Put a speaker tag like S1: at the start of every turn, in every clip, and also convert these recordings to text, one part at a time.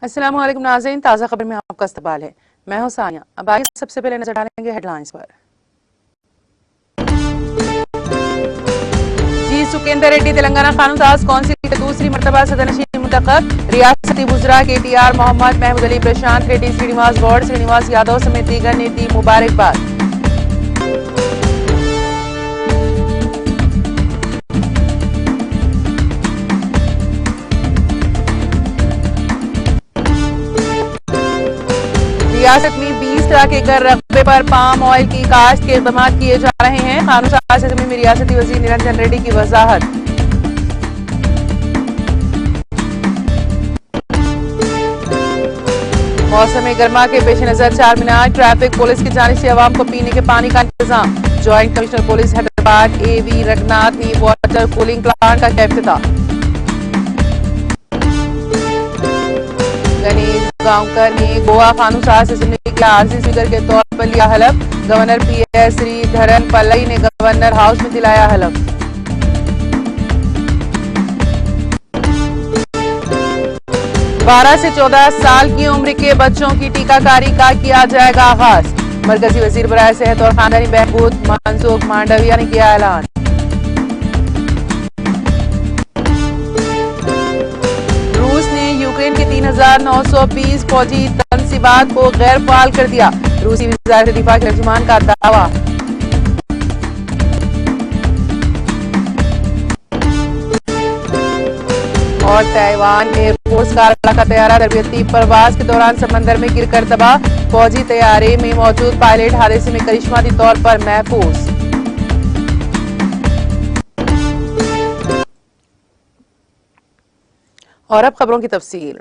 S1: अस्सलाम वालेकुम नाज़रीन, ताज़ा खबर में आपका इस्तकबाल है। मैं हूं सानिया। अब आइए सबसे पहले नजर डालेंगे हेडलाइंस पर। जी सुकेंदर रेड्डी तेलंगाना कानून साज कौंसिल के दूसरी मरतबा सदनशीन मुंतखब। रियासती वुज़रा KTR मोहम्मद महमूद अली प्रशांत रेड्डी श्रीनिवास गौड़ श्रीनिवास यादव समेत दीगर ने दी मुबारकबाद। रियासत में 20 लाख एकड़ रकबे पर पाम ऑयल की काश्त के इक़दाम किए जा रहे हैं। कानून साज असेंबली में रियासती वज़ीर निरंजन रेड्डी की वजाहत। मौसम गर्मा के पेश नजर चार मीनार ट्रैफिक पुलिस की जानिब से अवाम को पीने के पानी का इंतजाम। Joint commissioner police Hyderabad AV Raghunath ने वाटर कूलिंग प्लांट का किया इफ्तिताह। गणेश गांवकर ने गोवा कानून साज असेंबली के आरजी स्पीकर के तौर पर लिया हलफ। गवर्नर PS श्रीधरन पल्लई ने गवर्नर हाउस में दिलाया हलफ। बारह से 14 साल की उम्र के बच्चों की टीकाकारी का किया जाएगा आगाज। मरकजी वजीर बराए सेहत और खानदानी बहबूद मनसुख मांडविया ने किया ऐलान। रूस ने यूक्रेन के 3920 फौजी तनसीबात को गैर फाल कर दिया। रूसी वज़ारत दिफा के तर्जुमान का दावा। और ताइवान एयरफोर्स का लड़ाका तैयारा तरबियती परवाज के दौरान समंदर में गिरकर तबाह। फौजी तैयारे में मौजूद पायलट हादसे में करिश्माती तौर पर महफूज। और अब खबरों की तफसील।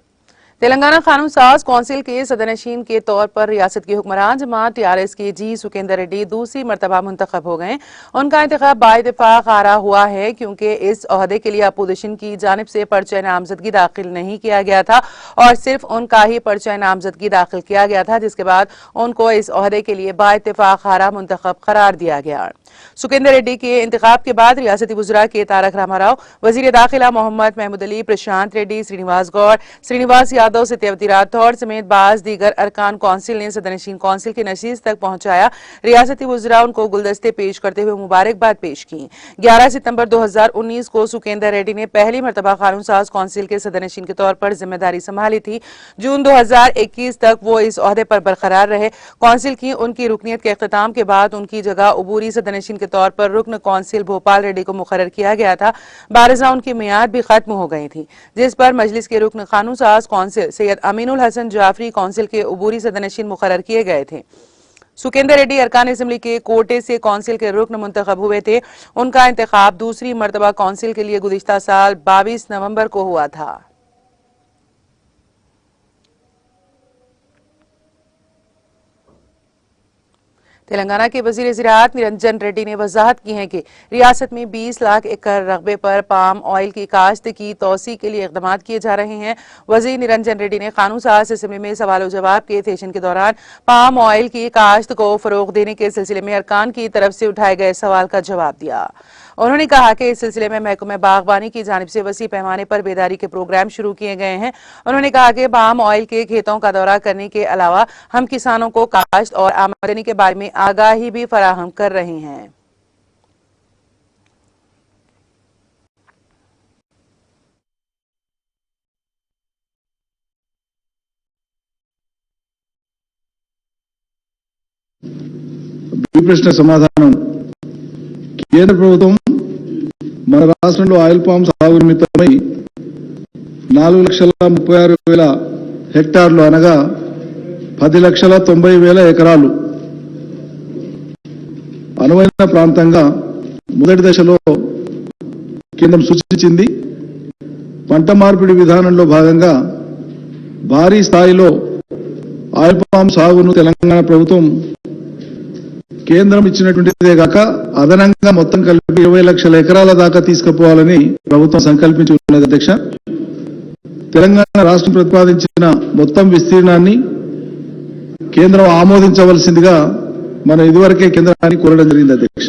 S1: तेलंगाना कानून साज कौंसिल के सदनशीन के तौर पर रियासत की हुक्मरान जमात TRS के जी सुकेंदर रेड्डी दूसरी मरतबा मुंतखब हो गए। उनका इंतखाब बाइत्तेफाक आरा हुआ है क्योंकि इस ओहदे के लिए अपोजिशन की जानिब से पर्चा नामजदगी दाखिल नहीं किया गया था और सिर्फ उनका ही पर्चा नामजदगी दाखिल किया गया था, जिसके बाद उनको इस ओहदे के लिए बाइत्तेफाक आरा मुंतखब करार दिया गया। सुकेंदर रेड्डी के इंतखाब के बाद रियासती वुज़रा के तारक रामाराव, वजीर दाखिला मोहम्मद महमूद अली, प्रशांत रेड्डी, श्रीनिवास गौड़, श्रीनिवास यादव, सत्यवती राठौर समेत बाज दीगर अरकान कौंसिल ने सदनशीन कौंसिल की नशीज तक पहुंचाया। रियासती वुज़रा उनको गुलदस्ते पेश करते हुए मुबारकबाद पेश की। 11 सितंबर 2019 को सुकेंदर रेड्डी ने पहली मरतबा कानून साज कौंसिल के सदनशीन के तौर पर जिम्मेदारी संभाली थी। जून 2021 तक वो इस ओहदे पर बरकरार रहे। कौंसिल की उनकी रुकनीत के इख्तिताम के बाद उनकी जगह अबूरी सदनशीन के तौर पर रुकन कौंसिल भोपाल रेड्डी को मुकर्रर किया गया था। बारिज़ा उनकी मियाद भी खत्म हो गई थी, जिस पर मजलिस के रुकन कानून साज कौंसिल सैयद अमीनुल हसन जाफरी कौंसिल के अबूरी सदनशीन मुकर्रर किए गए थे। सुकेंदर रेड्डी अरकान असेंबली के कोटे से कौंसिल के रुकन मुंतखब हुए थे। उनका इंतखाब दूसरी मरतबा कौंसिल के लिए गुज़िश्ता साल 22 नवंबर को हुआ था। तेलंगाना के वजीर ज़राअत निरंजन रेड्डी ने वजाहत की है कि रियासत में 20 लाख एकड़ रकबे पर पाम ऑयल की काश्त की तोसी के लिए इक़दाम किए जा रहे हैं। वजीर निरंजन रेड्डी ने कानून साज असेंबली में सवाल जवाब के सेशन के दौरान पाम ऑयल की काश्त को फरोग देने के सिलसिले में अरकान की तरफ से उठाए गए सवाल का जवाब दिया। उन्होंने कहा कि इस सिलसिले में महकमा बागबानी की जानिब से वसी पैमाने पर बेदारी के प्रोग्राम शुरू किए गए हैं। उन्होंने कहा कि पाम ऑयल के खेतों का दौरा करने के अलावा हम किसानों को काश्त और आमदनी के बारे में आगाही भी फराहम कर रहे हैं।
S2: ప్రశ్న సమాధానం కేంద్ర ప్రభుత్వం మన రాష్ట్రంలో ఆయిల్ పామ్ సాగు నిమిత్తమై 4,36,000 హెక్టార్లు అనగా 10,90,000 ఎకరాలు అనువైన ప్రాంతంగా మొదటి దశలో కేంద్రం సూచించింది. పంట మార్పిడి విధానంలో భాగంగా భారీ స్థాయిలో ఆయిల్ పామ్ సాగును తెలంగాణ ప్రభుత్వం కేంద్రం ఇచ్చినటువంటిదే కాక అదనంగా మొత్తం కలిపి 20 లక్షల ఎకరాల దాకా తీసుకుపోవాలని ప్రభుత్వం సంకల్పించి ఉన్నది. అధ్యక్ష, తెలంగాణ రాష్ట్రం ప్రతిపాదించిన మొత్తం విస్తీర్ణాన్ని కేంద్రం ఆమోదించవలసిందిగా మనం ఇదివరకే కేంద్రాన్ని కోరడం జరిగింది. అధ్యక్ష,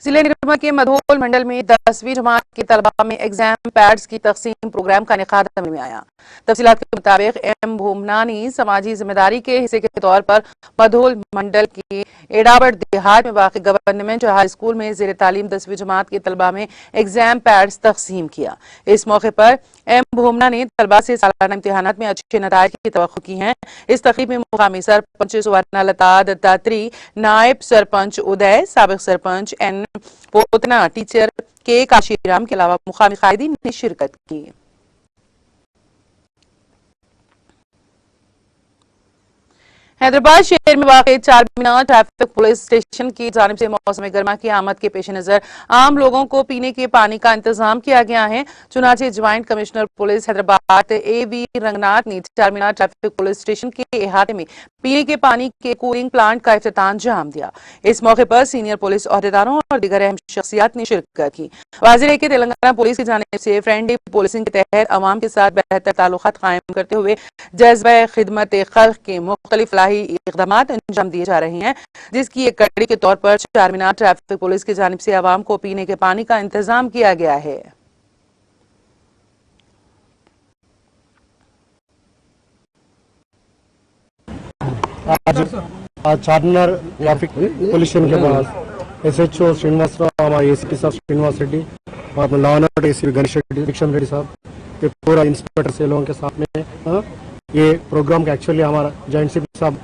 S1: जिले निर्मल के मधोल मंडल में 10वीं जमात के तलबा में एग्जाम पैड्स की तकसीम प्रोग्राम का इनेकाद अमल में आया। तफसीलात के मुताबिक एम भूमनानी समाजी जिम्मेदारी के हिस्से के तौर पर मधोल मंडल के एडाबड़ देहात में वाक़ गवर्नमेंट हाई स्कूल में ज़ेर तालीम 10वीं जमात के तलबा में एग्जाम पैड्स तकसीम किया। इस मौके पर एम भूमना ने तलबा से सालाना इम्तिहानात में अच्छे नताइज की तवक्को की है। इस तकरीब में मुकामी सरपंच सुवर्णा लता दत्तात्री, नायब सरपंच उदय, साबिक सरपंच एन पोतना, टीचर के काशीराम के अलावा मुकामी कायदीन ने शिरकत की। हैदराबाद शहर में वाक़ चार मीनार ट्रैफिक पुलिस स्टेशन की जानिब से मौसम गर्मा की आमद के पेश नजर आम लोगों को पीने के पानी का इंतजाम किया गया है। चुनाचे joint commissioner police Hyderabad A.V. Ranganath ने चार मीनार ट्रैफिक पुलिस स्टेशन के इहाते में पीने के पानी के कूलिंग प्लांट का इफ्तिताम अंजाम दिया। इस मौके पर सीनियर पुलिस ओहदेदारों और दीगर अहम शख्सियात ने शिरकत की। वाज़ेह है कि तेलंगाना पुलिस की जानिब से फ्रेंडली पुलिसिंग के तहत अवाम के साथ बेहतर ताल्लुकात कायम करते हुए जज्बा खिदमत खल्क के मुख्तलिफ इक़दामात अंजाम दिए जा रहे हैं, जिसकी एक कड़ी के तौर पर चार मीनार ट्रैफिक पुलिस की जानिब से आवाम को पीने के पानी का इंतजाम किया गया है।
S3: आज चार मीनार ट्रैफिक पुलिस स्टेशन के पास SHO श्रीनिवास राव, हमारे ACP साहब श्रीनिवास रेड्डी और लावनाट ACP गणेश रेड्डी, विक्रम रेड्डी साहब के पूरा इंस्पेक्टर से लोगों के साथ में ये प्रोग्राम का एक्चुअली हमारा जॉइंट CP साहब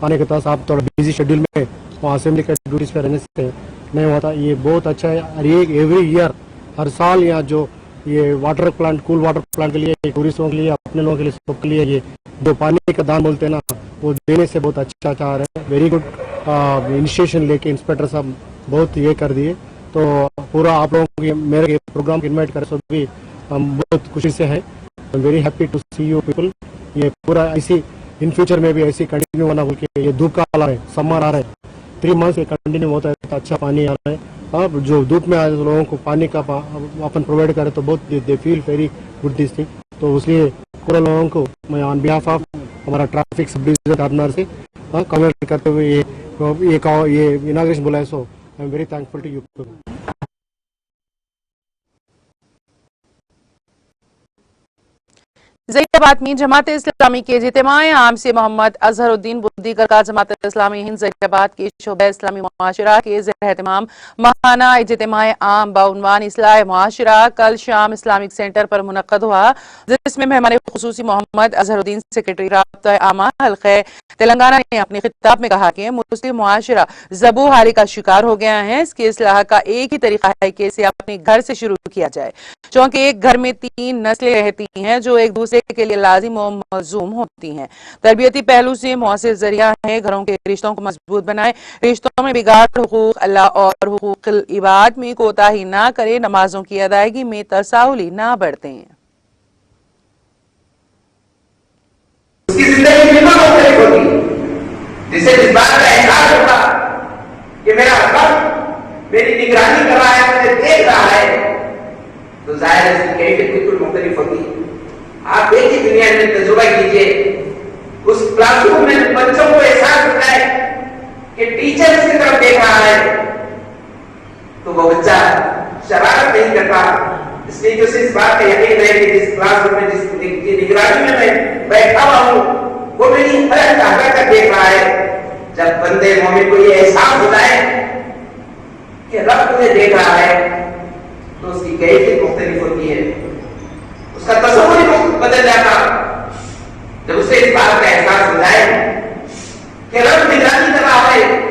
S3: आने के साथ आप थोड़ा बिजी शेड्यूल में वहाँ असेंबली के ड्यूटीज पे रहने से नहीं हुआ था। ये बहुत अच्छा है और ये एवरी ईयर हर साल यहाँ जो ये water plant, cool water plant के लिए, टूरिस्टों के लिए, अपने लोगों के लिए, सबके लिए ये जो पानी का दान बोलते हैं ना, वो देने से बहुत अच्छा चाह रहे हैं। वेरी गुड इनिशिएशन लेके इंस्पेक्टर साहब बहुत ये कर दिए। तो पूरा आप लोगों की मेरे प्रोग्राम को इन्वाइट करें, सो भी हम बहुत खुशी से है। Very happy to see you people. ये पूरा ऐसी इन फ्यूचर में भी ऐसी कंटिन्यू होना बोल के, ये धूप का आ रहा है, समर आ रहा है, 3 मंथ्स ये कंटिन्यू होता है तो अच्छा पानी आ रहा है। अब जो धूप में आए लोगों को पानी का अपन प्रोवाइड करें तो बहुत they feel very good this thing. तो इसलिए पूरे लोगों को मैं ऑन बिहाफ ऑफ हमारा ट्रैफिक सब डिवीजन कार्नर से कमेंट करते हुए ये इनाग्रेशन बोला है। So I am very thankful to you.
S1: Zaidabad में जमात इस्लामी के इज्तिमाए आम से मोहम्मद अजहरुद्दीन बुद्दीगर का जमात इस्लामी हिंद ज़ैदाबाद के शोबे इस्लामी मुआशरा के ज़ेर-ए-एहतिमाम माहाना इज्तिमाए आम बाउनवान इस्लाह मुआशरा कल शाम इस्लामिक सेंटर पर मुनक्कद हुआ, जिसमें मेहमान खुसूसी मोहम्मद अजहरुद्दीन सेक्रेटरी राब्ता आमा हल्क़े तेलंगाना ने अपने खिताब में कहा कि मुस्लिम मुआशरा ज़बूहारी का शिकार हो गया है। इसके इस्लाह का एक ही तरीका है कि इसे अपने घर से शुरू किया जाए, क्योंकि एक घर में 3 नस्लें रहती हैं जो एक दूसरे के लिए लाजिम और मलजूम होती हैं। तरबियती पहलू से मौसर जरिया है घरों के रिश्तों को मजबूत बनाए, रिश्तों में बिगाड़, हुकूक अल्लाह और हुकूक इबाद में कोताही ना करे, नमाजों की अदायगी में तसाहुली ना बढ़ते।
S4: उसकी जिंदगी बिल्कुल मुख्तलिफ होती, जिसे इस बात का एहसास होता कि मेरा रब मेरी निगरानी कर रहा है, मुझे देख रहा है, तो जाहिर है उसकी कैफियत बिल्कुल मुख्तलिफ होती। आप एक ही दुनिया में तजुर्बा कीजिए, उस क्लासरूम में बच्चों को एहसास होता है कि टीचर की तरफ देख रहा है, तो वो बच्चा शरारत नहीं करता। इसलिए जो इस बात का यकीन है कि जिस क्लासरूम में जिसकी निगरानी में मैं बैठा हुआ हूं, वो मेरी हर हरकत देख रहा है। जब बंदे मोमिन को ये एहसास होता है कि रब मुझे देख रहा है, तो उसकी कैफियत मुख्तलिफ होती है, उसका तस्वुर ही बदल जाता। जब उसे इस बात का एहसास हो जाए कि रब निगरानी कर रहा है।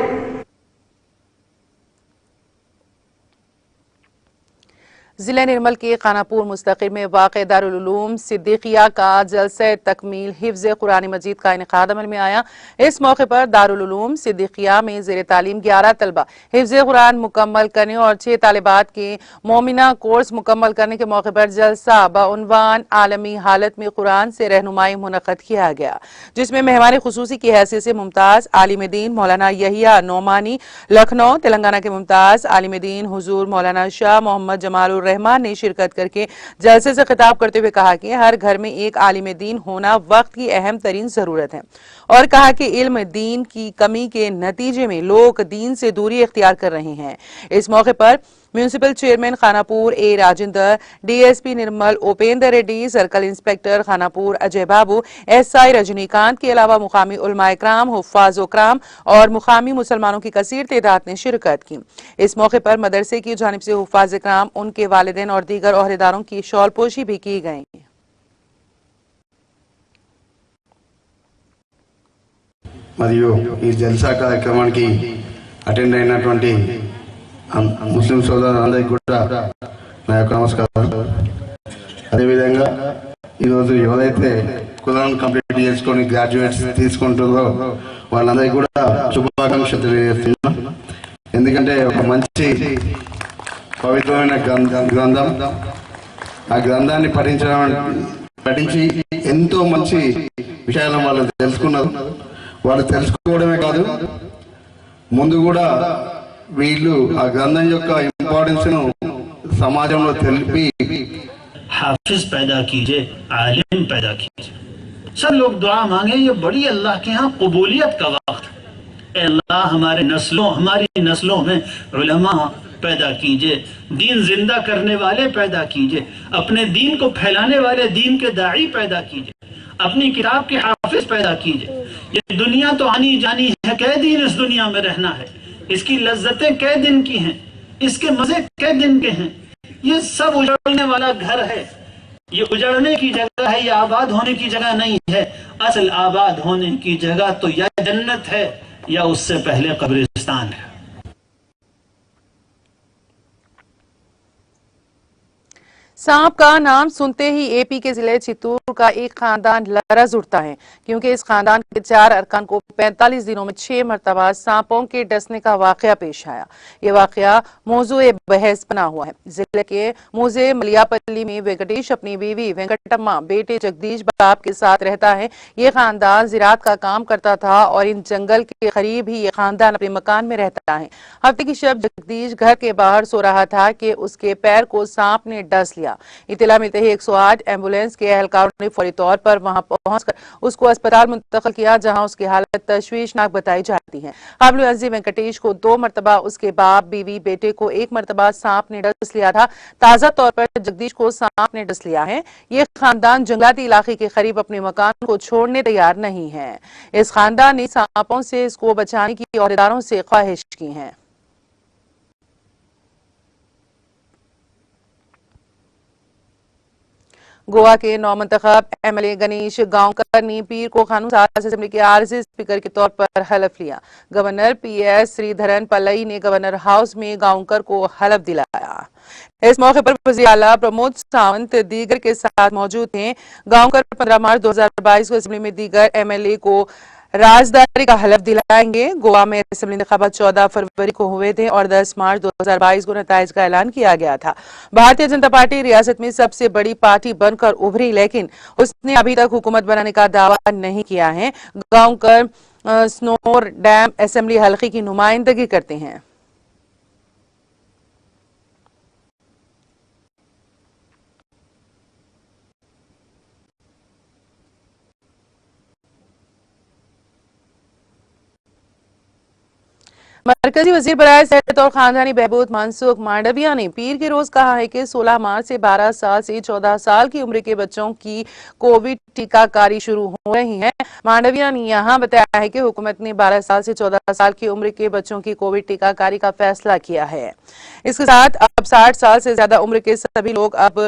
S1: जिला निर्मल के खानापुर मुस्तकिल में वाक़ दारुल उलूम सिद्दीकिया का जलसा तकमील हिफ्ज़ कुरान मजीद का इनेकाद अमल में आया। इस मौके पर दारुल उलूम सिद्दीकिया में ज़ेर तालीम 11 तलबा हिफ्ज़ कुरान मुकम्मल करने और 6 तालिबात के मोमिना कोर्स मुकम्मल करने के मौके पर जलसा बउनवान आलमी हालत में कुरान से रहनुमाई मुनक़्क़द किया गया, जिसमें मेहमान खुसूसी की हैसियत से मुमताज़ आलिम दीन मौलाना यहिया नौमानी लखनऊ, तेलंगाना के मुमताज़ आलिम दीन हुजूर मौलाना शाह मोहम्मद जमाल रहमान ने शिरकत करके जलसे से खिताब करते हुए कहा कि हर घर में एक आलिम दीन होना वक्त की अहम तरीन जरूरत है और कहा कि इल्म दीन की कमी के नतीजे में लोग दीन से दूरी इख्तियार कर रहे हैं। इस मौके पर म्यूनिसिपल चेयरमैन खानापुर ए राजेंद्र, डीएसपी निर्मल उपेंद्र रेड्डी, सर्कल इंस्पेक्टर खानापुर अजय बाबू, एसआई रजनीकांत के अलावा मुकामी उलमाए कराम, हुफ्फाज कराम और मुकामी मुसलमानों की कसीर तादाद ने शिरकत की। इस मौके पर मदरसे की जानिब से हुफ्फाज कराम, उनके वालिदैन और दीगर ओहदेदारों की शॉलपोशी भी की गई।
S5: మరియు ఈ జల్సా కార్యక్రమానికి అటెండ్ అయినటువంటి ముస్లిం సోదరులందరికీ కూడా నా యొక్క నమస్కారం. అదేవిధంగా ఈరోజు ఎవరైతే కులాన్ని కంప్లీట్ చేసుకొని గ్రాడ్యుయేట్స్ తీసుకుంటుందో వాళ్ళందరికీ కూడా శుభాకాంక్షలు తెలియజేస్తున్నాం. ఎందుకంటే ఒక మంచి పవిత్రమైన గ్రంథం, ఆ గ్రంథాన్ని పఠించి ఎంతో మంచి విషయాలను వాళ్ళు తెలుసుకున్నారు. వాళ్ళు తెలుసుకోవడమే కాదు, ముందు కూడా వీళ్ళు ఆ గ్రంథం యొక్క ఇంపార్టెన్స్ ను समाजों తెలిపి
S6: हाफिज पैदा कीजिए, आलिम पैदा कीजिए. सब लोग दुआ मांगे, ये बड़ी अल्लाह के यहाँ कबूलियत का वक्त. अल्लाह हमारी नस्लों में उलमा पैदा कीजिए, दीन जिंदा करने वाले पैदा कीजिए, अपने दीन को फैलाने वाले दीन के दाई पैदा कीजिए, अपनी किताब के हाफिज पैदा कीजिए. ये दुनिया तो आनी जानी है, कै दिन इस दुनिया में रहना है, इसकी लज्जतें कै दिन की हैं, इसके मजे कै दिन के हैं. ये सब उजड़ने वाला घर है, ये उजड़ने की जगह है, ये आबाद होने की जगह नहीं है. असल आबाद होने की जगह तो या जन्नत है या उससे पहले कब्रिस्तान है.
S1: सांप का नाम सुनते ही एपी के जिले चित्तूर का एक खानदान लरज उठता है, क्योंकि इस खानदान के 4 अरकान को 45 दिनों में 6 मरतबा सांपों के डसने का वाकया पेश आया। ये वाकया मौजूए बहस बना हुआ है। जिले के मोजे मलियापल्ली में वेंकटेश अपनी बीवी वेंकटम्मा, बेटे जगदीश बाप के साथ रहता है। ये खानदान ज़राअत का काम करता था और इन जंगल के करीब ही ये खानदान अपने मकान में रहता है। हफ्ते की शब जगदीश घर के बाहर सो रहा था कि उसके पैर को सांप ने डस लिया। इत्तला मिलते ही 108 एम्बुलेंस के एहलकारों ने फौरी तौर पर वहां पहुंचकर उसको अस्पताल मुंतकिल किया, जहां उसकी हालत तशवीशनाक बताई जाती है। काबिल अर्ज़ी वेंकटेश को 2 मरतबा, उसके बाप, बीवी, बेटे को 1 मरतबा सांप ने डस लिया था। ताजा तौर पर जगदीश को सांप ने डस लिया है। ये खानदान जंगलाती इलाके के करीब अपने मकान को छोड़ने तैयार नहीं है। इस खानदान ने सांपों से इसको बचाने की औहदेदारों से ख्वाहिश की है। गोवा के नौमंतखब एमएलए गणेश गांवकर ने पीर को कानून साज असेंबली के आरजी स्पीकर के तौर पर हलफ लिया। गवर्नर पीएस श्रीधरन पल्लई ने गवर्नर हाउस में गांवकर को हलफ दिलाया। इस मौके पर वज़ीर आला प्रमोद सावंत दीगर के साथ मौजूद थे। गांवकर 15 मार्च 2022 को असेंबली में दीगर एमएलए को राजदारी का हलफ दिलाएंगे। गोवा में असेंबली इंतखाबात 14 फरवरी को हुए थे और 10 मार्च 2022 को नताइज का ऐलान किया गया था। भारतीय जनता पार्टी रियासत में सबसे बड़ी पार्टी बनकर उभरी, लेकिन उसने अभी तक हुकूमत बनाने का दावा नहीं किया है। गांवकर स्नोर डैम असेंबली हल्के की नुमाइंदगी करते हैं। मरकजी वजीर बराए सेहत और खानदानी बहबूद मनसुख मांडविया ने पीर के रोज कहा है कि 16 मार्च से 12 साल से 14 साल की उम्र के बच्चों की कोविड टीकाकारी शुरू हो रही है। मांडविया ने यहां बताया है कि हुकूमत ने 12 साल से 14 साल की उम्र के बच्चों की कोविड टीकाकारी का फैसला किया है। इसके साथ अब 60 साल से ज्यादा उम्र के सभी लोग अब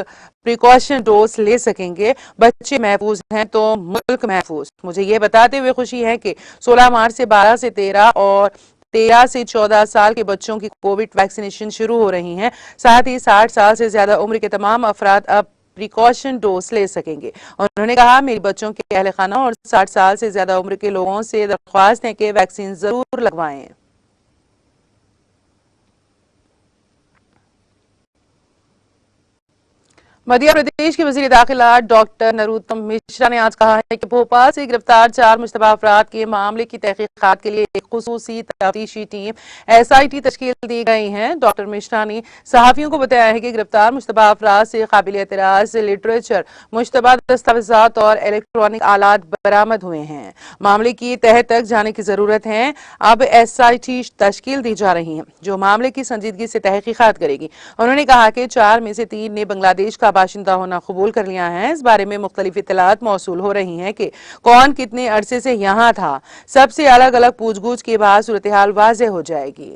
S1: प्रिकॉशन डोज ले सकेंगे। बच्चे महफूज हैं तो मुल्क महफूज। मुझे ये बताते हुए खुशी है कि 16 मार्च से 12 से 13 और 13 से 14 साल के बच्चों की कोविड वैक्सीनेशन शुरू हो रही है। साथ ही 60 साल से ज्यादा उम्र के तमाम अफराद अब प्रिकॉशन डोज ले सकेंगे। उन्होंने कहा, मेरे बच्चों के अहल खाना और 60 साल से ज्यादा उम्र के लोगों से दरख्वास्त है कि वैक्सीन जरूर लगवाएं। मध्य प्रदेश के वजीर दाखिला डॉक्टर नरोत्तम मिश्रा ने आज कहा है कि भोपाल से गिरफ्तार 4 मुश्तबा अफराद के मामले की तहकीकात के लिए एक खुसूसी तफ्तीशी टीम SIT तश्कील दी गई है। डॉक्टर मिश्रा ने सहाफियों को बताया है कि गिरफ्तार मुश्तबा अफराद से काबिल एतराज लिटरेचर, मुश्तबा दस्तावेजात और इलेक्ट्रॉनिक आलात बरामद हुए हैं। मामले की तह तक जाने की जरूरत है। अब SIT तश्कील दी जा रही है जो मामले की संजीदगी से तहकीकात करेगी। उन्होंने कहा कि 4 में से 3 ने बांग्लादेश का बाशिंदा होना कबूल कर लिया है। इस बारे में मुख्तलिफ इत्तलात मौसूल हो रही हैं कि कौन कितने अरसे से यहाँ था। सबसे अलग अलग पूछगछ के बाद सूरत हाल वाज़ेह हो जाएगी।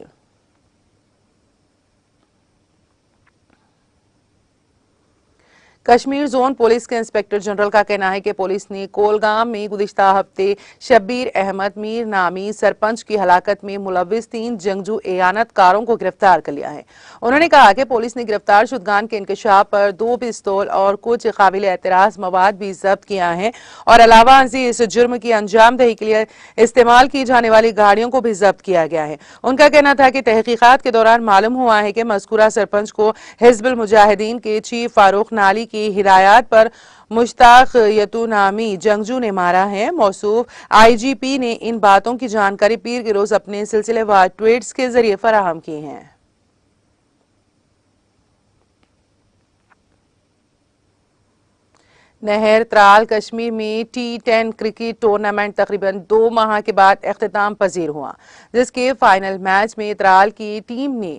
S1: कश्मीर जोन पुलिस के इंस्पेक्टर जनरल का कहना है कि पुलिस ने कोलगाम में गुज़िश्ता हफ्ते शब्बीर अहमद मीर नामी सरपंच की हलाकत में मुलविस 3 जंगजू एयानतकारों को गिरफ्तार कर लिया है। उन्होंने कहा कि पुलिस ने गिरफ्तार शुदगान के इंकशाफ पर 2 पिस्तौल और कुछ काबिल एतराज मवाद भी जब्त किया है और अलावा इस जुर्म की अंजाम दही के लिए इस्तेमाल की जाने वाली गाड़ियों को भी जब्त किया गया है। उनका कहना था कि तहकीकात के दौरान मालूम हुआ है कि मज़कूरा सरपंच को हिज़्बुल मुजाहिदीन के चीफ फारूक नाली की हिदायत पर मुश्ताक यतू नामी जंगजू ने मारा है। मौसूफ IGP ने इन बातों की जानकारी पीर के रोज अपने सिलसिलेवार ट्वीट्स के जरिए फराहम की है। नहर त्राल कश्मीर में T10 क्रिकेट टूर्नामेंट तकरीबन 2 माह के बाद इख्तिताम पजीर हुआ, जिसके फाइनल मैच में त्राल की टीम ने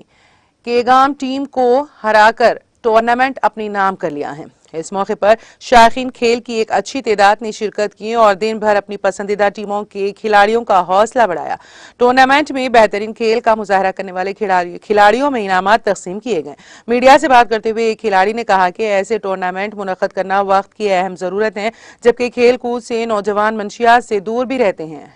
S1: केगाम टीम को हराकर टूर्नामेंट अपने नाम कर लिया है। इस मौके पर शायकीन खेल की एक अच्छी तादाद ने शिरकत की और दिन भर अपनी पसंदीदा टीमों के खिलाड़ियों का हौसला बढ़ाया। टूर्नामेंट में बेहतरीन खेल का मुजाहरा करने वाले खिलाड़ियों में इनामात तकसीम किए गए। मीडिया से बात करते हुए एक खिलाड़ी ने कहा कि ऐसे टूर्नामेंट मुनक्कद करना वक्त की अहम जरूरत है, जबकि खेल कूद से नौजवान मंशियात से दूर भी रहते हैं।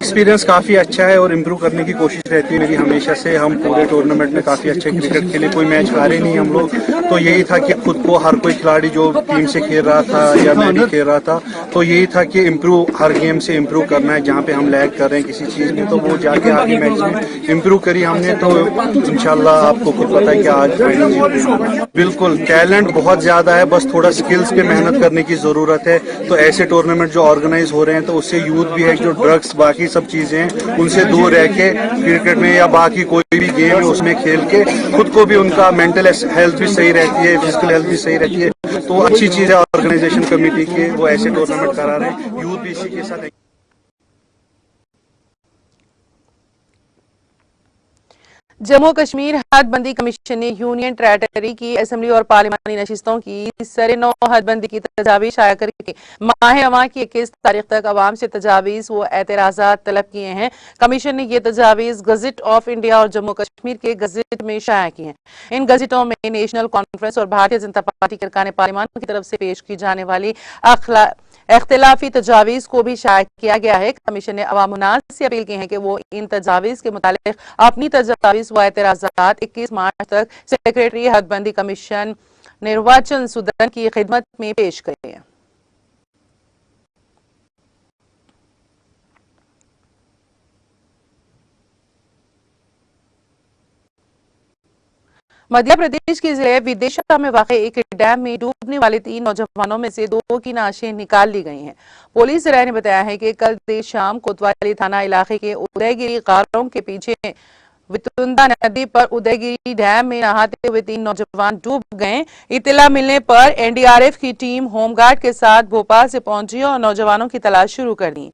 S7: एक्सपीरियंस काफ़ी अच्छा है और इम्प्रूव करने की कोशिश रहती है मेरी हमेशा से। हम पूरे टूर्नामेंट में काफ़ी अच्छे क्रिकेट खेले, कोई मैच हारे नहीं हम लोग। तो यही था कि खुद को हर कोई खिलाड़ी जो टीम से खेल रहा था या मैं भी खेल रहा था, तो यही था कि इम्प्रूव हर गेम से इम्प्रूव करना है। जहाँ पे हम लैग कर रहे हैं किसी चीज़ में तो वो जाके आगे मैच में इम्प्रूव करी हमने, तो इंशाल्लाह आपको खुद पता है कि आज फाइनल। बिल्कुल टैलेंट बहुत ज़्यादा है, बस थोड़ा स्किल्स पे मेहनत करने की ज़रूरत है। तो ऐसे टूर्नामेंट जो ऑर्गेनाइज हो रहे हैं तो उससे यूथ भी है, जो ड्रग्स बाकी सब चीजें हैं उनसे दूर रह के क्रिकेट में या बाकी कोई भी गेम है उसमें खेल के खुद को भी उनका मेंटल हेल्थ भी सही रहती है, फिजिकल हेल्थ भी सही रहती है। तो अच्छी चीज है ऑर्गेनाइजेशन कमेटी के, वो ऐसे टूर्नामेंट करा रहे हैं, यूथ भी इसी के साथ।
S1: जम्मू कश्मीर हदबंदी कमीशन ने यूनियन टेरेटरी की असेंबली और पार्लिमानी नशिस्तों की सरे-नौ हदबंदी की तजावीज़ शाया करके माह अवां की 21 तारीख तक अवाम से तजावीज़ व एतराज़ात तलब किए हैं। कमीशन ने ये तजावीज़ गज़ट ऑफ इंडिया और जम्मू कश्मीर के गज़ट में शाया की हैं। इन गज़टों में नेशनल कॉन्फ्रेंस और भारतीय जनता पार्टी के अरकान पार्लिमान की तरफ से पेश की जाने वाली इख्तिलाफी तजावीज़ को भी शाया किया गया है। कमीशन ने अवाम उन्नास से अपील की है कि वो इन तजावीज़ के मुतालिक अपनी तजावीज़ व एतराज़ात 21 मार्च तक सेक्रेटरी हदबंदी कमीशन निर्वाचन सदन की खिदमत में पेश करें। मध्य प्रदेश के जिले विदिशा में वाक़ एक डैम में डूबने वाले 3 नौजवानों में से 2 की नाशें निकाल ली गई हैं। पुलिस ने बताया है कि कल देर शाम कोतवाली थाना इलाके के उदयगिरी गारों के पीछे वितुंदा नदी पर उदयगिरी डैम में नहाते हुए 3 नौजवान डूब गए। इत्तला मिलने पर NDRF की टीम होमगार्ड के साथ भोपाल से पहुंची और नौजवानों की तलाश शुरू कर दी।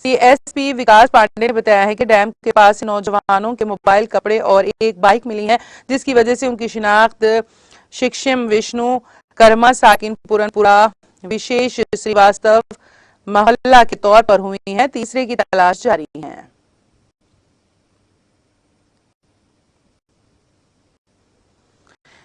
S1: CSP विकास पांडे ने बताया है कि डैम के पास नौजवानों के मोबाइल, कपड़े और एक बाइक मिली है, जिसकी वजह से उनकी शिनाख्त शिक्षम विष्णु कर्मा साकिन पूरनपुरा विशेष श्रीवास्तव मोहल्ला के तौर पर हुई है। तीसरे की तलाश जारी है।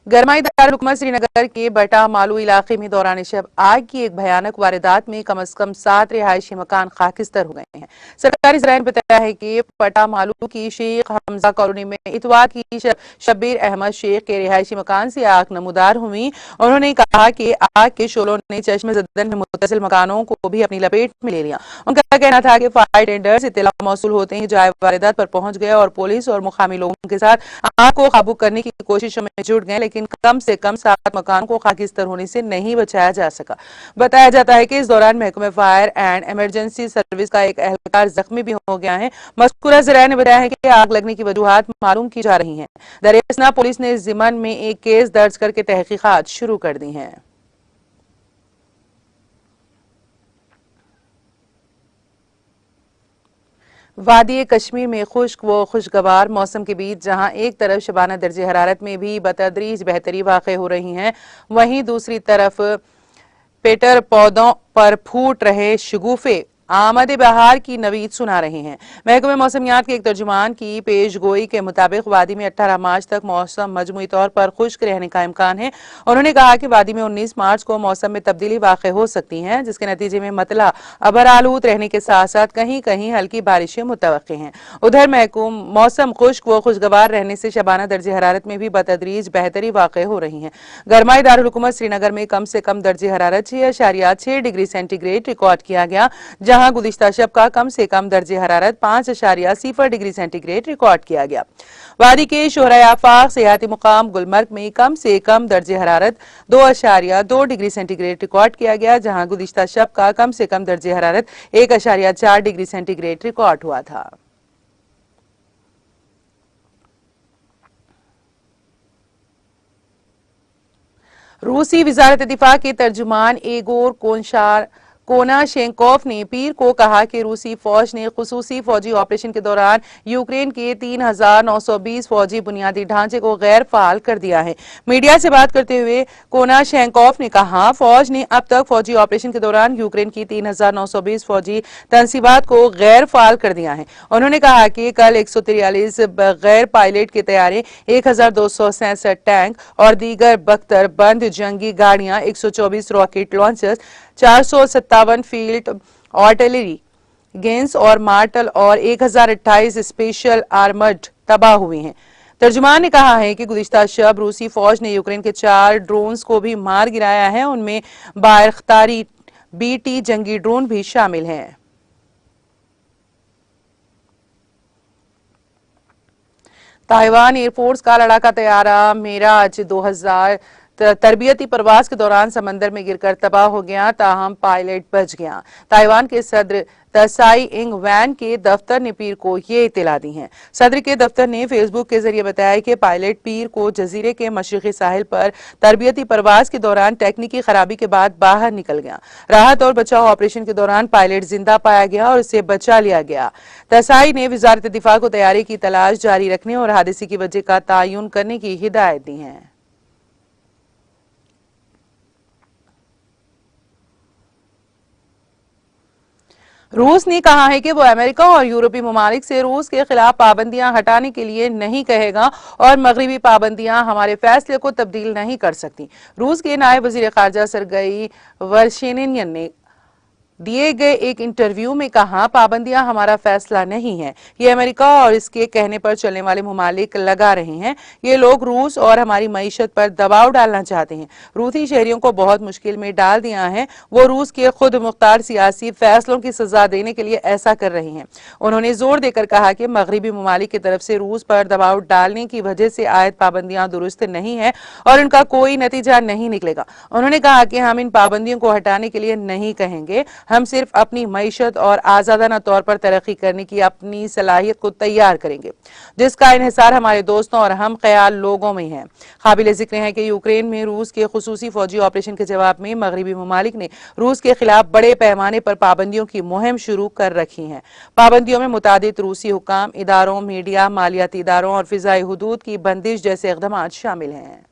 S1: गरमाई दारुल श्रीनगर के बटा मालू इलाके में दौरान शब आग की एक भयानक वारदात में कम से कम 7 रिहायशी मकान खाकिस्तर हो गए हैं। सरकारी ज़राए ने बताया है कि बटा मालू की शेख हमजा कॉलोनी में इतवार की शब्बीर अहमद शेख के रिहायशी मकान से आग नमूदार हुई। उन्होंने कहा कि आग के शोलों ने चश्मे ज़दन में मुत्तसिल मकानों को भी अपनी लपेट में ले लिया। उनका कहना था कि फायर टेंडर्स इत्तला मौसूल होते ही जाए वारदात पर पहुंच गए और पुलिस और मुकामी लोगों के साथ आग को काबू करने की कोशिशों में जुट गए, लेकिन कम से कम 7 मकान को खाकिस्तर होने से नहीं बचाया जा सका। बताया जाता है कि इस दौरान महकमे फायर एंड इमरजेंसी सर्विस का एक एहलकार जख्मी भी हो गया है। मज़कूरा ज़राए ने बताया है कि आग लगने की वजूहात मालूम की जा रही हैं। दरियासना पुलिस ने इस ज़िमन में एक केस दर्ज करके तहकीकात शुरू कर दी हैं। वादी कश्मीर में खुश्क व खुशगवार मौसम के बीच जहां एक तरफ शबाना दर्जे हरारत में भी बतदरीज बेहतरी वाक़ई हो रही हैं, वहीं दूसरी तरफ पेटर पौधों पर फूट रहे शगुफे आमद बहार की नवीद सुना रहे हैं। महकमे मौसमियात के एक तर्जुमान की पेश गोई के मुताबिक वादी में 18 मार्च तक मौसम मजमूई तौर पर खुश्क रहने का इम्कान है। उन्होंने कहा कि वादी में 19 मार्च को मौसम में तब्दीली वाक़ई हो सकती है, जिसके नतीजे में मतला अबर आलूद रहने के साथ साथ कहीं कहीं हल्की बारिशें मुतवक्की हैं। उधर मौसम खुश्क व खुशगवार रहने से शबाना दर्जे हरारत में भी बतदरीज बेहतरी वाक़ई हो रही है। गरमाई दारुल हुकूमत श्रीनगर में कम से कम दर्जे हरारत 6.6 डिग्री सेंटीग्रेड रिकॉर्ड किया गया, जहां गुज़िश्ता शब का कम से कम दर्जे हरारत 5.0 डिग्री सेंटीग्रेड रिकॉर्ड किया गया। वादी के शोहरा आफाक सियाती मुकाम गुलमर्ग में कम से कम दर्जे हरारत 2.2 डिग्री सेंटीग्रेड रिकॉर्ड किया गया, जहां गुज़िश्ता शब का कम से कम दर्जे हरारत 1.4 डिग्री सेंटीग्रेड रिकॉर्ड हुआ था। रूसी वजारत दिफा के तर्जुमान एगोर कोनाशेंकोव ने पीर को कहा कि रूसी फौज ने खुसूसी फौजी ऑपरेशन के दौरान यूक्रेन के 3,920 फौजी बुनियादी ढांचे को गैर फाल कर दिया है। मीडिया से बात करते हुए कोनाशेंकोव ने कहा, फौज ने अब तक फौजी ऑपरेशन के दौरान यूक्रेन की 3,920 फौजी तनसीबात को गैर फाल कर दिया है। उन्होंने कहा कि कल 143 गैर पायलट के तैयारे, 1,267 टैंक और दीगर बख्तर बंद जंगी गाड़ियां, 124 rocket launchers, 457 field artillery guns और मार्टल और 1028 स्पेशल आर्मर्ड तबाह हुए हैं। तर्जुमान ने कहा है कि गुज़िश्ता शब रूसी फौज ने यूक्रेन के 4 ड्रोन्स को भी मार गिराया है। उनमें बायरख्तारी BT जंगी ड्रोन भी शामिल हैं। ताइवान एयरफोर्स का लड़ाका तैयारा मेराज 2000 तरबियती परवाज के दौरान समंदर में गिरकर तबाह हो गया, ताहम पायलट बच गया। ताइवान के सदर तसाई इंग वैन के दफ्तर ने पीर को ये इत्तला दी है। सदर के दफ्तर ने फेसबुक के जरिए बताया कि पायलट पीर को जजीरे के मशरकी साहिल पर तरबियती परवाज के दौरान टेक्निकी खराबी के बाद बाहर निकल गया। राहत और बचाव ऑपरेशन के दौरान पायलट जिंदा पाया गया और उसे बचा लिया गया। तसाई ने वजारत दिफा को तैयारी की तलाश जारी रखने और हादसे की वजह का तयन करने की हिदायत दी है। रूस ने कहा है कि वो अमेरिका और यूरोपीय ममालिक से रूस के खिलाफ पाबंदियां हटाने के लिए नहीं कहेगा और मगरबी पाबंदियां हमारे फैसले को तब्दील नहीं कर सकती। रूस के नायब वजीर खारजा सरगई वर्शेनियन ने दिए गए एक इंटरव्यू में कहा, पाबंदियां हमारा फैसला नहीं है, ये अमेरिका और इसके कहने पर चलने वाले ममालिक लगा रहे हैं। ये लोग रूस और हमारी मईशत पर दबाव डालना चाहते हैं। रूसी शहरियों को बहुत मुश्किल में डाल दिया है। वो रूस के खुद मुख्तार सियासी फैसलों की सजा देने के लिए ऐसा कर रहे हैं। उन्होंने जोर देकर कहा कि मगरबी ममालिक की तरफ से रूस पर दबाव डालने की वजह से आयत पाबंदियां दुरुस्त नहीं है और उनका कोई नतीजा नहीं निकलेगा। उन्होंने कहा कि हम इन पाबंदियों को हटाने के लिए नहीं कहेंगे, हम सिर्फ अपनी मईशत और आजादाना तौर पर तरक्की करने की अपनी सलाहियत को तैयार करेंगे, जिसका इन्हिसार हमारे दोस्तों और हम ख्याल लोगों में है। काबिल जिक्र है कि यूक्रेन में रूस के खुसूसी फौजी ऑपरेशन के जवाब में मगरबी ममालिक ने रूस के खिलाफ बड़े पैमाने पर पाबंदियों की मुहिम शुरू कर रखी है। पाबंदियों में मुतादिद रूसी हुकाम, इदारों, मीडिया, मालियाती इदारों और फिजाई हुदूद की बंदिश जैसे इक़दाम शामिल हैं।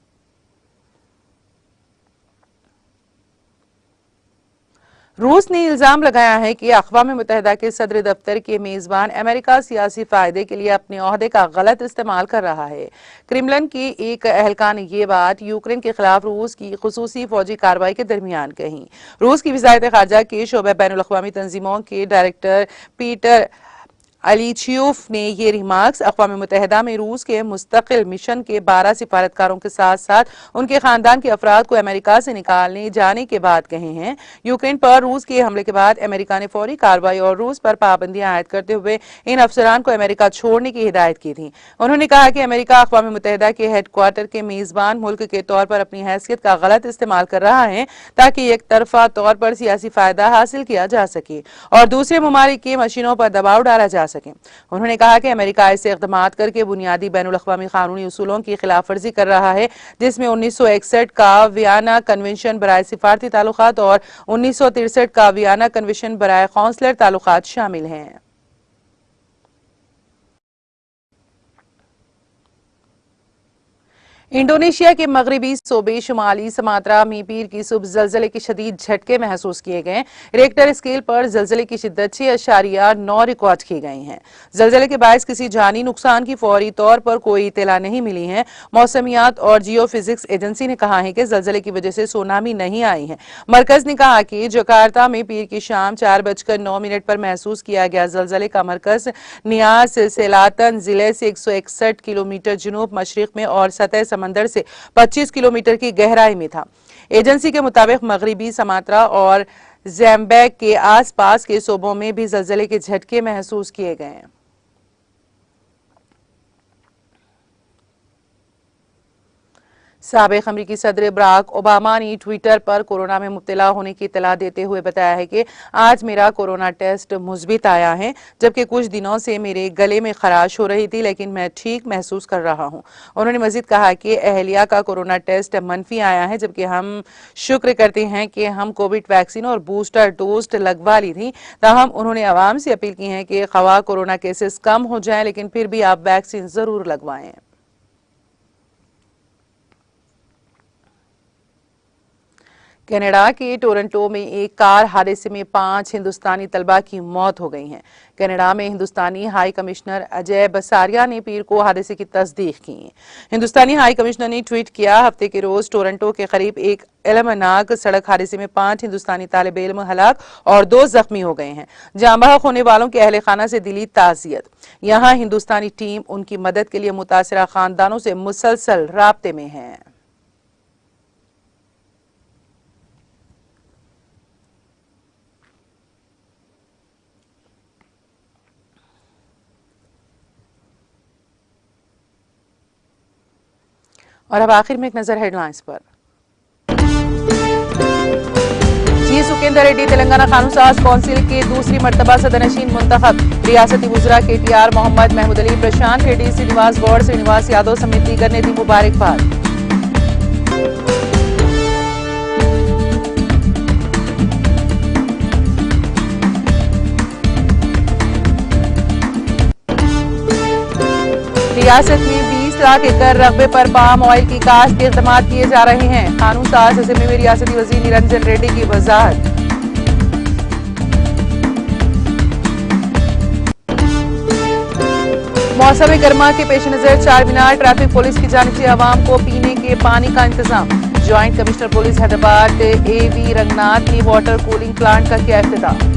S1: रूस ने इल्जाम लगाया है कि अक़वाम मुत्तहिदा के सदर दफ्तर के मेजबान अमेरिका सियासी फायदे के लिए अपने ओहदे का गलत इस्तेमाल कर रहा है। क्रेमलिन के एक एहलकार ने यह बात यूक्रेन के खिलाफ रूस की खुसूसी फौजी कार्रवाई के दरमियान कही। रूस की वज़ारत ख़ारजा के शोबे बैनुल अक़वामी तंजीमों के डायरेक्टर पीटर अलीचियोफ ने ये रिमार्क्स अक़वाम मुत्तहिदा में रूस के मुस्तकिल मिशन के 12 सिफारतकारों के साथ साथ उनके खानदान के अफराद को अमेरिका से निकालने जाने के बाद कहे हैं। यूक्रेन पर रूस के हमले के बाद अमेरिका ने फौरी कार्रवाई और रूस पर पाबंदियां आयद करते हुए इन अफसरान को अमेरिका छोड़ने की हिदायत की थी। उन्होंने कहा कि अमेरिका अक़वाम मुत्तहिदा के हेडक्वार्टर के मेजबान मुल्क के तौर पर अपनी हैसियत का गलत इस्तेमाल कर रहा है ताकि एक तरफा तौर पर सियासी फायदा हासिल किया जा सके और दूसरे ममालिक की मशीनों पर दबाव डाला जा सके। उन्होंने कहा कि अमेरिका ऐसे इक़दामात करके बुनियादी बैनुल अक़वामी कानूनी उसूलों की खिलाफ वर्जी कर रहा है जिसमें 1961 का वियना कन्वेंशन बराए सिफारती ताल्लुकात और 1963 का वियना कन्वेंशन बराए कौंसलर ताल्लुकात शामिल हैं। इंडोनेशिया के मगरबी सूबे शुमाली समात्रा में पीर की सुबह जलजले के शदीद झटके महसूस किए गए। रेक्टर स्केल पर जलजले की शिद्दत 6.9 रिकॉर्ड की गई है। जलजले के बायस किसी जानी नुकसान की फौरी तौर पर कोई इत्तला नहीं मिली है। मौसमियात और जियो फिजिक्स एजेंसी ने कहा है कि जलजले की वजह से सुनामी नहीं आई है। मरकज ने कहा कि जकार्ता में पीर की शाम 4:09 पर महसूस किया गया जलजले का मरकज नियाज सेलातन जिले से 161 किलोमीटर जनूब मशरिक में और सतह समंदर से 25 किलोमीटर की गहराई में था। एजेंसी के मुताबिक मगरिबी समात्रा और ज़ैम्बैक के आसपास के सूबों में भी जलजले के झटके महसूस किए गए हैं। साबिक़ अमरीकी सदर बराक ओबामा ने ट्विटर पर कोरोना में मुब्तला होने की इत्तला देते हुए बताया है कि आज मेरा कोरोना टेस्ट मुस्बित आया है, जबकि कुछ दिनों से मेरे गले में खराश हो रही थी लेकिन मैं ठीक महसूस कर रहा हूं। उन्होंने मजीद कहा कि अहलिया का कोरोना टेस्ट मनफी आया है, जबकि हम शुक्र करते हैं कि हम कोविड वैक्सीन और बूस्टर डोज लगवा ली थी। ताहम उन्होंने आवाम से अपील की है कि खवा कोरोना केसेस कम हो जाए लेकिन फिर भी आप वैक्सीन जरूर लगवाएं। कनाडा के टोरंटो में एक कार हादसे में 5 हिंदुस्तानी तलबा की मौत हो गई है। कनाडा में हिंदुस्तानी हाई कमिश्नर अजय बसारिया ने पीर को हादसे की तस्दीक की। हिंदुस्तानी हाई कमिश्नर ने ट्वीट किया, हफ्ते के रोज टोरंटो के करीब एक अलमनाक सड़क हादसे में 5 हिंदुस्तानी तालिब इल्म हलाक और 2 जख्मी हो गए हैं। जाँ बहक होने वालों के अहले खाना से दिली ताज़ियत। यहाँ हिंदुस्तानी टीम उनकी मदद के लिए मुतासरा खानदानों से मुसलसल राब्ते में है। और अब आखिर में एक नजर हेडलाइंस पर। जी सुकेंदर रेड्डी तेलंगाना कानून साज कौंसिल के दूसरी मर्तबा सदरनशीन मुंतखब। रियासती वुज़रा KTR मोहम्मद महमूद अली, प्रशांत रेड्डी, श्रीनिवास गौड़, श्रीनिवास यादव समेत दीगर ने दी मुबारकबाद। रियासत में 20 लाख एकड़ रकबे पर पाम ऑयल की काश्त के इक़दाम किए जा रहे हैं। कानून साज असेंबली में रियासती वज़ीर निरंजन रेड्डी की वज़ाहत। मौसम गर्मा के पेश नजर चारमीनार ट्रैफिक पुलिस की जानिब से आवाम को पीने के पानी का इंतजाम। Joint commissioner police Hyderabad AV Ranganath ने वाटर कूलिंग प्लांट का किया इफ्तिताह।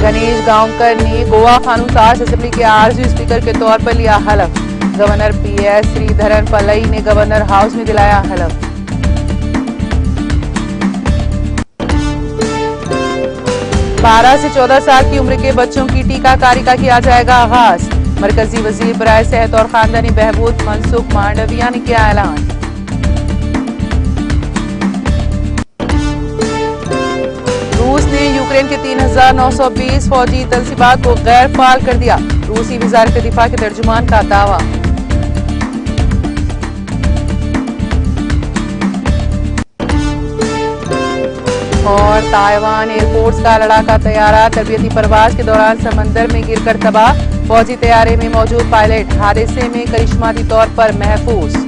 S1: गणेश गांवकर ने गोवा कानून साज असेंबली के आरजी स्पीकर के तौर पर लिया हलफ। गवर्नर PS श्रीधरन पलई ने गवर्नर हाउस में दिलाया हलफ। बारह से 14 साल की उम्र के बच्चों की टीकाकारी का किया जाएगा आगाज। मरकजी वजीर बराए सेहत और खानदानी बहबूद मनसुख मांडविया ने किया ऐलान। रूस ने यूक्रेन के 3920 फौजी तनसीबात को गैर फाल कर दिया। रूसी वजारत दिफा के तर्जुमान का दावा। और ताइवान एयरफोर्स का लड़ाका तैयारा तरबियती परवाज के दौरान समंदर में गिरकर तबाह। फौजी तैयारे में मौजूद पायलट हादसे में करिश्माती तौर पर महफूज।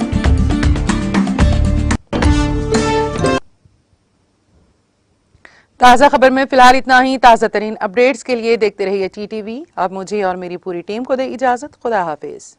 S1: ताज़ा खबर में फिलहाल इतना ही। ताज़ा तरीन अपडेट्स के लिए देखते रहिए TTV। अब मुझे और मेरी पूरी टीम को दे इजाजत। खुदा हाफिज।